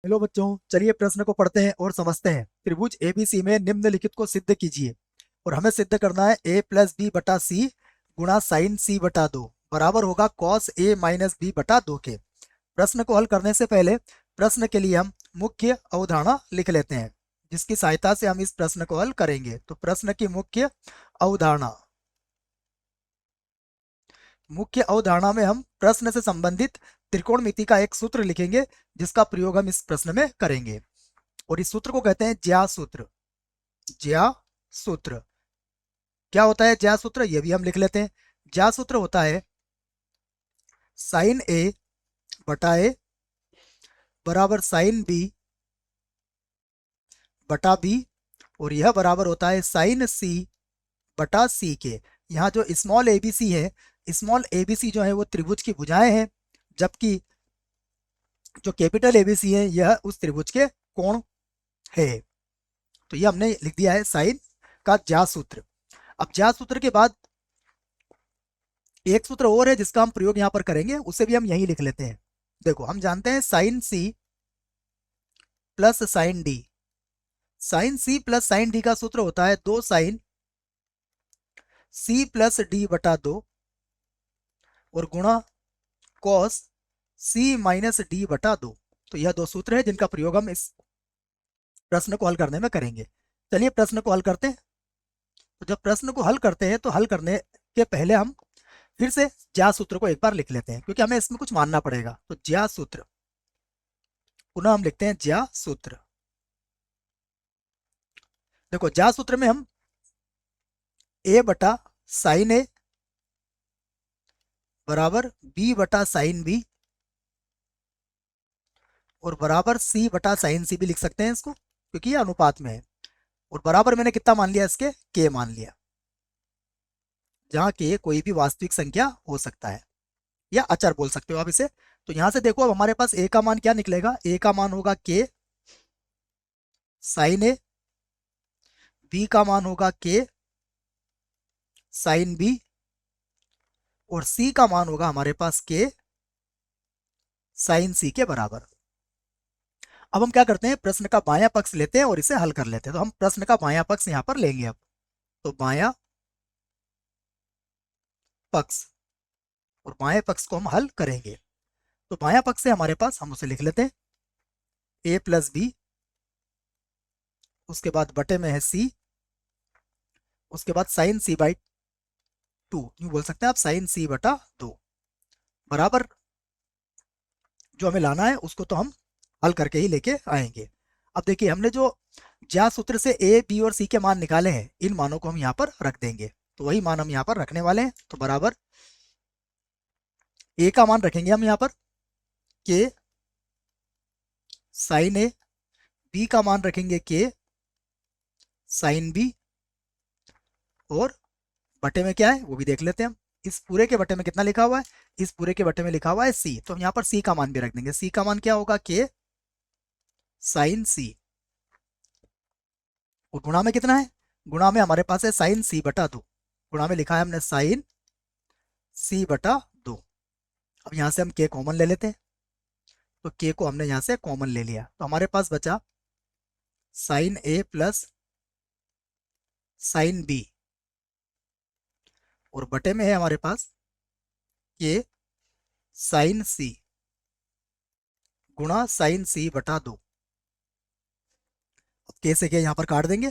Hello बच्चों, चलिए प्रश्न को पढ़ते हैं और समझते हैं। त्रिभुज एबीसी में निम्नलिखित को सिद्ध कीजिए। और हमें सिद्ध करना है a प्लस बी बटा सी गुणा साइन सी बटा दो बराबर होगा कॉस ए माइनस बी बटा दो के। प्रश्न को हल करने से पहले प्रश्न के लिए हम मुख्य अवधारणा लिख लेते हैं, जिसकी सहायता से हम इस प्रश्न को हल करेंगे। तो प्रश्न की अवधारणा मुख्य अवधारणा में हम प्रश्न से संबंधित त्रिकोणमिति का एक सूत्र लिखेंगे, जिसका प्रयोग हम इस प्रश्न में करेंगे। और इस सूत्र को कहते हैं ज्या सूत्र। ज्या सूत्र क्या होता है? ज्या सूत्र ये भी हम लिख लेते हैं। ज्या सूत्र होता है साइन ए बटा ए बराबर साइन बी बटा बी, और यह बराबर होता है साइन सी बटा सी के। यहाँ जो स्मॉल एबीसी है, स्मॉल एबीसी जो है वो त्रिभुज की भुजाएं हैं, जबकि जो कैपिटल एबीसी है यह उस त्रिभुज के कोण है। तो ये हमने लिख दिया है साइन का ज्या सूत्र। अब ज्या सूत्र के बाद एक सूत्र और है जिसका हम प्रयोग यहां पर करेंगे, उसे भी हम यहीं लिख लेते हैं। देखो, हम जानते हैं sine C plus sine D. Sine C plus sine D का सूत्र होता है दो साइन सी प्लस डी बटा दो और गुणा कॉस सी माइनस डी बटा दो। तो यह दो सूत्र है जिनका प्रयोग हम इस प्रश्न को हल करने में करेंगे। चलिए प्रश्न को हल करते हैं। तो जब प्रश्न को हल करते हैं तो हल करने के पहले हम फिर से ज्या सूत्र को एक बार लिख लेते हैं, क्योंकि हमें इसमें कुछ मानना पड़ेगा। तो ज्या सूत्र पुनः हम लिखते हैं ज्या सूत्र। देखो, ज्या सूत्र में हम a बटा साइन ए बराबर b बटा साइन बी और बराबर c बटा साइन सी भी लिख सकते हैं इसको, क्योंकि ये अनुपात में है। और बराबर मैंने कितना मान लिया? इसके k मान लिया, जहां k कोई भी वास्तविक संख्या हो सकता है या अचर बोल सकते हो आप इसे। तो यहां से देखो, अब हमारे पास a का मान क्या निकलेगा? a का मान होगा k साइन ए, b का मान होगा k साइन बी और c का मान होगा हमारे पास k साइन सी के बराबर। अब हम क्या करते हैं, प्रश्न का बायां पक्ष लेते हैं और इसे हल कर लेते हैं। तो हम प्रश्न का बायां पक्ष यहां पर लेंगे अब। तो बायां पक्ष, और बाएं पक्ष को हम हल करेंगे। तो बायां पक्ष से हमारे पास, हम उसे लिख लेते हैं a प्लस बी, उसके बाद बटे में है c, उसके बाद साइन सी बाई टू, यूं बोल सकते हैं आप साइन सी बटा दो बराबर। जो हमें लाना है उसको तो हम हल करके ही लेके आएंगे। अब देखिए, हमने जो ज्या सूत्र से a b और c के मान निकाले हैं, इन मानों को हम यहाँ पर रख देंगे। तो वही मान हम यहाँ पर रखने वाले हैं। तो बराबर a का मान रखेंगे हम यहाँ पर k साइन ए, b का मान रखेंगे k साइन बी, और बटे में क्या है वो भी देख लेते हैं हम। इस पूरे के बटे में कितना लिखा हुआ है? इस पूरे के बटे में लिखा हुआ है c। तो हम यहाँ पर c का मान भी रख देंगे। c का मान क्या होगा? k साइन सी, और गुणा में कितना है? गुणा में हमारे पास है साइन सी बटा दो। गुणा में लिखा है हमने साइन सी बटा दो। अब यहां से हम k कॉमन ले लेते हैं। तो k को हमने यहां से कॉमन ले लिया, तो हमारे पास बचा sign A plus sine B, और बटे में है हमारे पास k साइन सी गुणा साइन सी बटा दो। अब k से k यहां पर काट देंगे,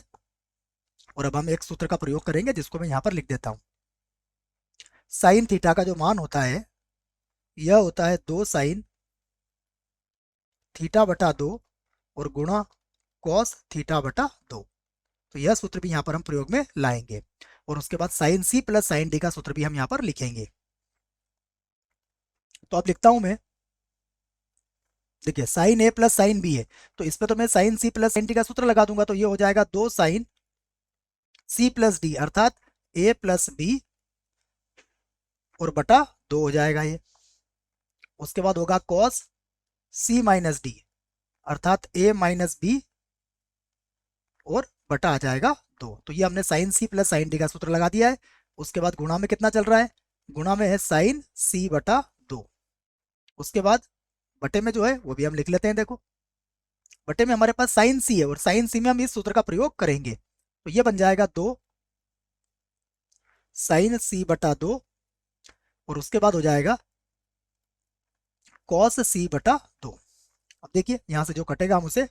और अब हम एक सूत्र का प्रयोग करेंगे जिसको मैं यहां पर लिख देता हूं। साइन थीटा का जो मान होता है यह होता है दो साइन थीटा बटा दो और गुणा कॉस थीटा बटा दो। तो यह सूत्र भी यहां पर हम प्रयोग में लाएंगे, और उसके बाद sine C plus sine D का सूत्र भी हम यहां पर लिखेंगे। तो अब लिखता हूं मैं, देखिए sine A plus sine B है, तो इसमें तो मैं sine C plus sine D का सूत्र लगा दूंगा। तो ये हो जाएगा दो साइन सी प्लस डी, अर्थात ए प्लस बी, और बटा दो हो जाएगा ये। उसके बाद होगा कॉस सी माइनस डी, अर्थात ए माइनस बी, और बटा आ जाएगा दो। तो ये हमने sine C plus sine D का सूत्र लगा दिया है। उसके बाद गुणा में कितना चल रहा है? गुणा में है साइन सी बटा दो। उसके बाद बटे में जो है वो भी हम लिख लेते हैं। देखो, बटे में हमारे पास साइन सी है और साइन सी में हम इस सूत्र का प्रयोग करेंगे, तो ये बन जाएगा 2 साइन सी बटा 2 और उसके बाद हो जाएगा कॉस सी बटा 2। अब देखिए यहां से जो कटेगा हम उसे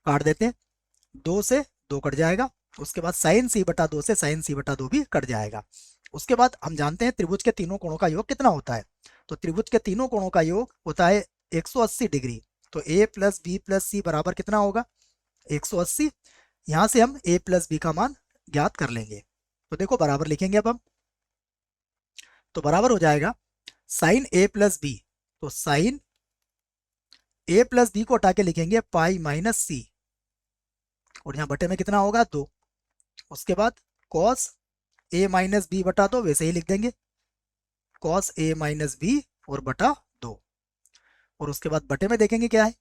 काट देते हैं, 2 से 2 कट जाएगा, उसके बाद साइन सी बटा 2 से साइन सी बटा 2 भी कट जाएगा। उसके बाद हम जानते हैं त्रिभुज के तीनों कोणों का योग कितना होता है, तो त्रिभुज के तीनों कोणों का योग होता है 180 डिग्री। तो a प्लस बी प्लस सी बराबर कितना होगा 180। यहां से हम a प्लस बी का मान ज्ञात कर लेंगे, तो देखो बराबर लिखेंगे अब हम, तो बराबर हो जाएगा साइन a प्लस बी, तो साइन a प्लस बी को हटा के लिखेंगे पाई माइनस सी और यहाँ बटे में कितना होगा 2। उसके बाद कॉस a माइनस बी बटा 2 वैसे ही लिख देंगे कॉस a माइनस बी और बटा 2 और उसके बाद बटे में देखेंगे क्या है,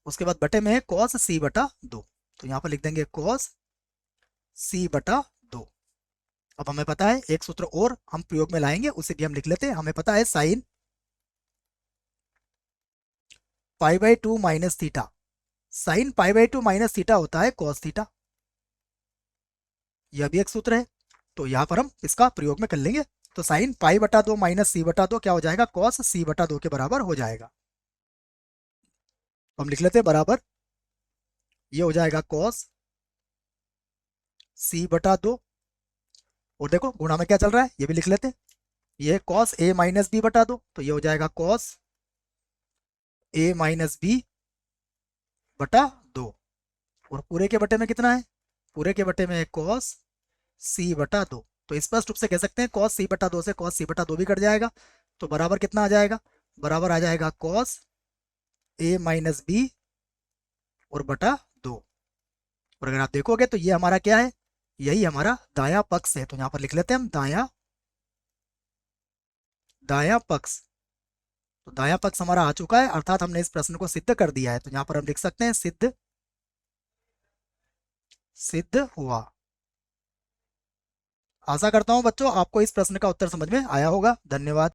उसके बाद बटे में है कॉस सी बटा 2, तो यहाँ पर लिख देंगे कॉस सी बटा 2। अब हमें पता है एक सूत्र और हम प्रयोग में लाएंगे, उसे भी हम लिख लेते हैं। हमें पता है sine pi by 2 minus theta, sine pi by 2 minus theta होता है कॉस थीटा, यह भी एक सूत्र है, तो यहाँ पर हम इसका प्रयोग में कर लेंगे। तो साइन पाई बटा 2 माइनस सी बटा 2 क्या हो जाएगा कॉस सी बटा 2 के बराबर हो जाएगा। तो हम लिख लेते हैं बराबर, ये हो जाएगा कॉस सी बटा 2 और देखो गुणा में क्या चल रहा है ये भी लिख लेते हैं, ये कॉस ए माइनस बी बटा 2, तो ये हो जाएगा कॉस ए माइनस बी बटा 2 और पूरे के बटे में कितना है, पूरे के बटे में है कॉस सी बटा 2। तो स्पष्ट रूप से कह सकते हैं कॉस सी बटा 2 से कॉस सी बटा 2 भी कट जाएगा, तो बराबर कितना आ जाएगा, बराबर आ जाएगा कॉस ए माइनस बी और बटा 2। और अगर आप देखोगे तो ये हमारा क्या है, यही हमारा दायां पक्ष है, तो यहां पर लिख लेते हैं हम दायां पक्ष। तो दायां पक्ष हमारा आ चुका है, अर्थात हमने इस प्रश्न को सिद्ध कर दिया है, तो यहां पर हम लिख सकते हैं सिद्ध हुआ। आशा करता हूं बच्चों आपको इस प्रश्न का उत्तर समझ में आया होगा। धन्यवाद।